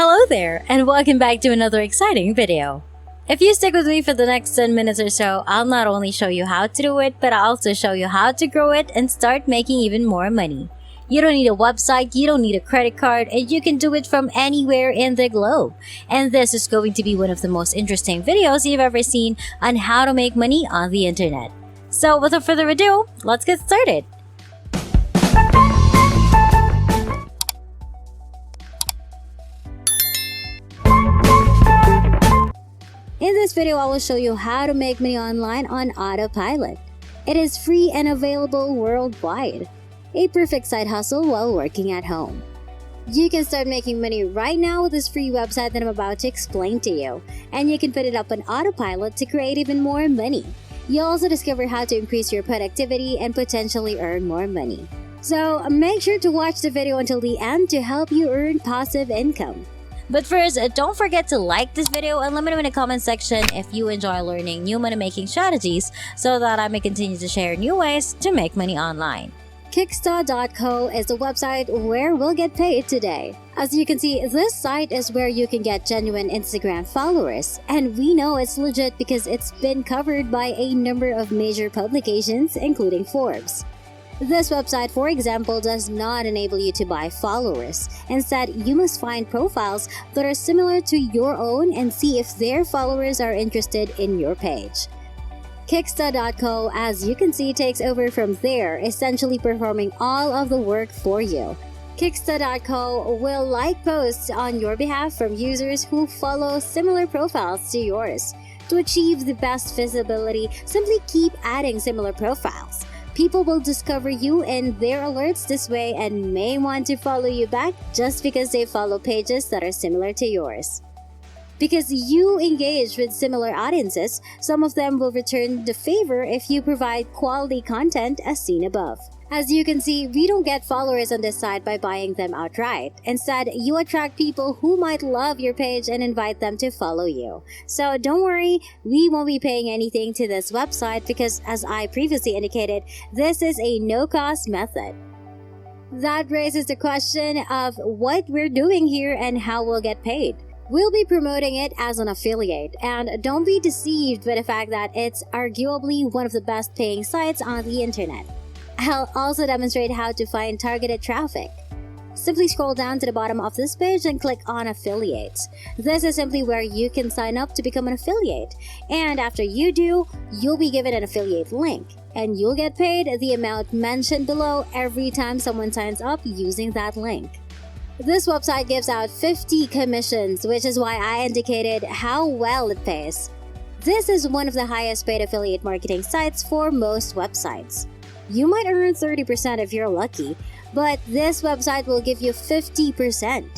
Hello there, and welcome back to another exciting video. If you stick with me for the next 10 minutes or so, I'll not only show you how to do it, but I'll also show you how to grow it and start making even more money. You don't need a website, you don't need a credit card, and you can do it from anywhere in the globe. And this is going to be one of the most interesting videos you've ever seen on how to make money on the internet. So without further ado, let's get started. In this video, I will show you how to make money online on Autopilot. It is free and available worldwide. A perfect side hustle while working at home. You can start making money right now with this free website that I'm about to explain to you. And you can put it up on Autopilot to create even more money. You'll also discover how to increase your productivity and potentially earn more money. So make sure to watch the video until the end to help you earn passive income. But first, don't forget to like this video and let me know in the comment section if you enjoy learning new money-making strategies so that I may continue to share new ways to make money online. Kicksta.co is the website where we'll get paid today. As you can see, this site is where you can get genuine Instagram followers. And we know it's legit because it's been covered by a number of major publications, including Forbes. This website, for example, does not enable you to buy followers. Instead, you must find profiles that are similar to your own and see if their followers are interested in your page. Kicksta.co, as you can see, takes over from there, essentially performing all of the work for you. Kicksta.co will like posts on your behalf from users who follow similar profiles to yours. To achieve the best visibility, simply keep adding similar profiles. People will discover you in their alerts this way and may want to follow you back just because they follow pages that are similar to yours. Because you engage with similar audiences, some of them will return the favor if you provide quality content as seen above. As you can see, we don't get followers on this site by buying them outright. Instead, you attract people who might love your page and invite them to follow you. So don't worry, we won't be paying anything to this website because, as I previously indicated, this is a no-cost method. That raises the question of what we're doing here and how we'll get paid. We'll be promoting it as an affiliate, and don't be deceived by the fact that it's arguably one of the best paying sites on the internet. I'll also demonstrate how to find targeted traffic. Simply scroll down to the bottom of this page and click on Affiliates. This is simply where you can sign up to become an affiliate. And after you do, you'll be given an affiliate link. And you'll get paid the amount mentioned below every time someone signs up using that link. This website gives out 50 commissions, which is why I indicated how well it pays. This is one of the highest paid affiliate marketing sites for most websites. You might earn 30% if you're lucky, but this website will give you 50%.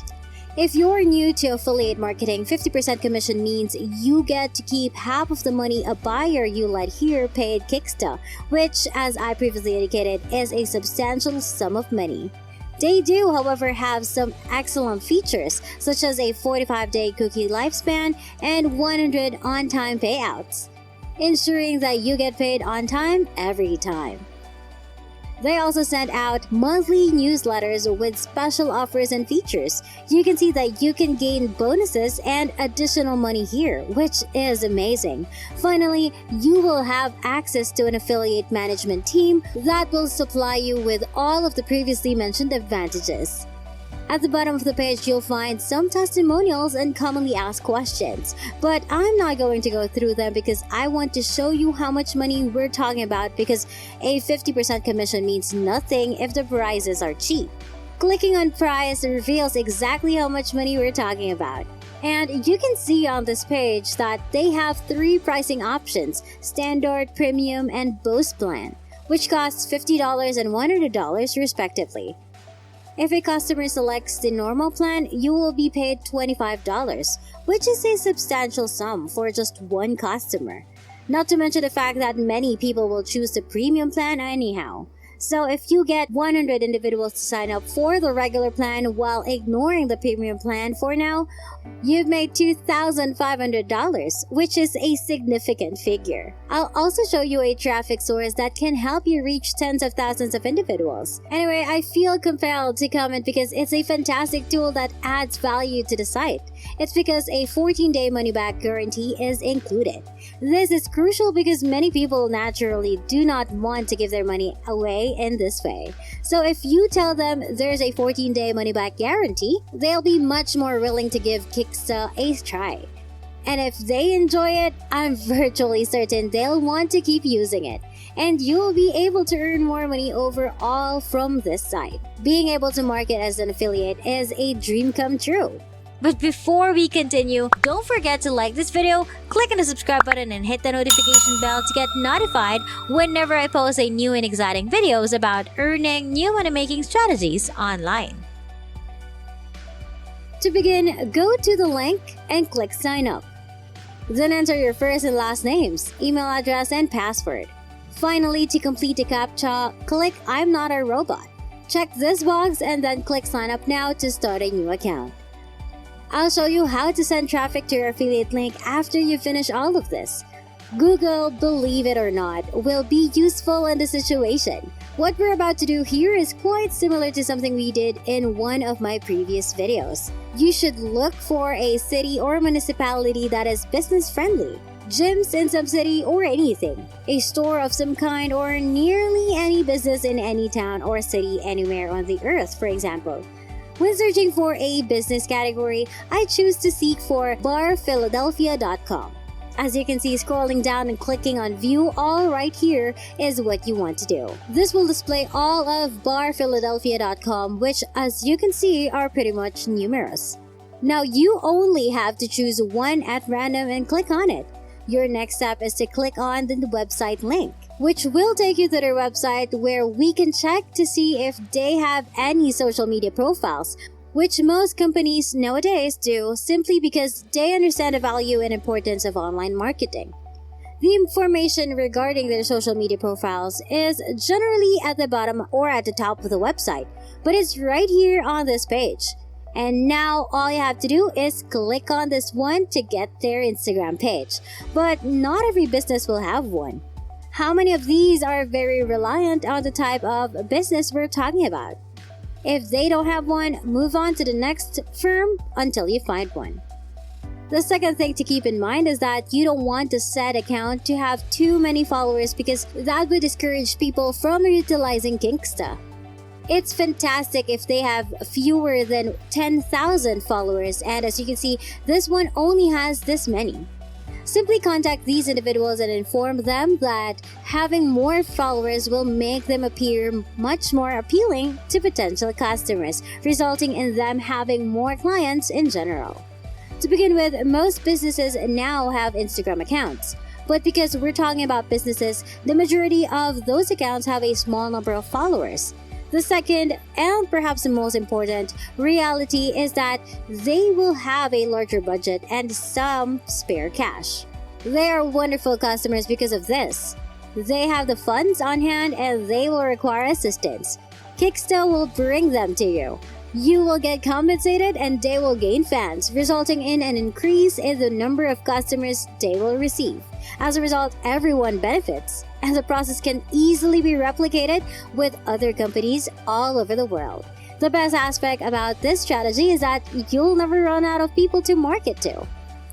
If you're new to affiliate marketing, 50% commission means you get to keep half of the money a buyer you let here paid Kicksta, which, as I previously indicated, is a substantial sum of money. They do, however, have some excellent features, such as a 45-day cookie lifespan and 100 on-time payouts, ensuring that you get paid on time every time. They also send out monthly newsletters with special offers and features. You can see that you can gain bonuses and additional money here, which is amazing. Finally, you will have access to an affiliate management team that will supply you with all of the previously mentioned advantages. At the bottom of the page, you'll find some testimonials and commonly asked questions, but I'm not going to go through them because I want to show you how much money we're talking about, because a 50% commission means nothing if the prices are cheap. Clicking on price reveals exactly how much money we're talking about. And you can see on this page that they have 3 pricing options: Standard, Premium, and Boost plan, which costs $50 and $100 respectively. If a customer selects the normal plan, you will be paid $25, which is a substantial sum for just one customer. Not to mention the fact that many people will choose the premium plan anyhow. So if you get 100 individuals to sign up for the regular plan while ignoring the premium plan for now, you've made $2,500, which is a significant figure. I'll also show you a traffic source that can help you reach tens of thousands of individuals. Anyway, I feel compelled to comment because it's a fantastic tool that adds value to the site. It's because a 14-day money-back guarantee is included. This is crucial because many people naturally do not want to give their money away in this way. So if you tell them there's a 14-day money-back guarantee, they'll be much more willing to give Kicksta a try. And if they enjoy it, I'm virtually certain they'll want to keep using it. And you'll be able to earn more money overall from this site. Being able to market as an affiliate is a dream come true. But before we continue, don't forget to like this video, click on the subscribe button and hit the notification bell to get notified whenever I post a new and exciting videos about earning new money-making strategies online. To begin, go to the link and click sign up. Then enter your first and last names, email address, and password. Finally, to complete the CAPTCHA, click I'm not a robot. Check this box and then click sign up now to start a new account. I'll show you how to send traffic to your affiliate link after you finish all of this. Google, believe it or not, will be useful in this situation. What we're about to do here is quite similar to something we did in one of my previous videos. You should look for a city or municipality that is business friendly. Gyms in some city or anything. A store of some kind or nearly any business in any town or city anywhere on the earth, for example. When searching for a business category, I choose to seek for barphiladelphia.com. As you can see, scrolling down and clicking on View All right here is what you want to do. This will display all of barphiladelphia.com, which as you can see are pretty much numerous. Now you only have to choose one at random and click on it. Your next step is to click on the website link, which will take you to their website where we can check to see if they have any social media profiles, which most companies nowadays do simply because they understand the value and importance of online marketing. The information regarding their social media profiles is generally at the bottom or at the top of the website, but it's right here on this page. And now all you have to do is click on this one to get their Instagram page. But not every business will have one. How many of these are very reliant on the type of business we're talking about? If they don't have one, move on to the next firm until you find one. The second thing to keep in mind is that you don't want the said account to have too many followers because that would discourage people from utilizing Kicksta. It's fantastic if they have fewer than 10,000 followers, and as you can see, this one only has this many. Simply contact these individuals and inform them that having more followers will make them appear much more appealing to potential customers, resulting in them having more clients in general. To begin with, most businesses now have Instagram accounts. But because we're talking about businesses, the majority of those accounts have a small number of followers. The second, and perhaps the most important, reality is that they will have a larger budget and some spare cash. They are wonderful customers because of this. They have the funds on hand and they will require assistance. Kicksta will bring them to you. You will get compensated and they will gain fans, resulting in an increase in the number of customers they will receive. As a result, everyone benefits, and the process can easily be replicated with other companies all over the world. The best aspect about this strategy is that you'll never run out of people to market to.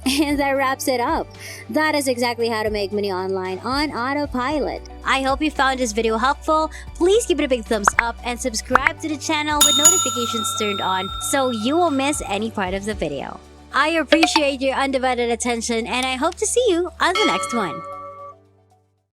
And that wraps it up. That is exactly how to make money online on Autopilot. I hope you found this video helpful. Please give it a big thumbs up and subscribe to the channel with notifications turned on so you won't miss any part of the video. I appreciate your undivided attention and I hope to see you on the next one.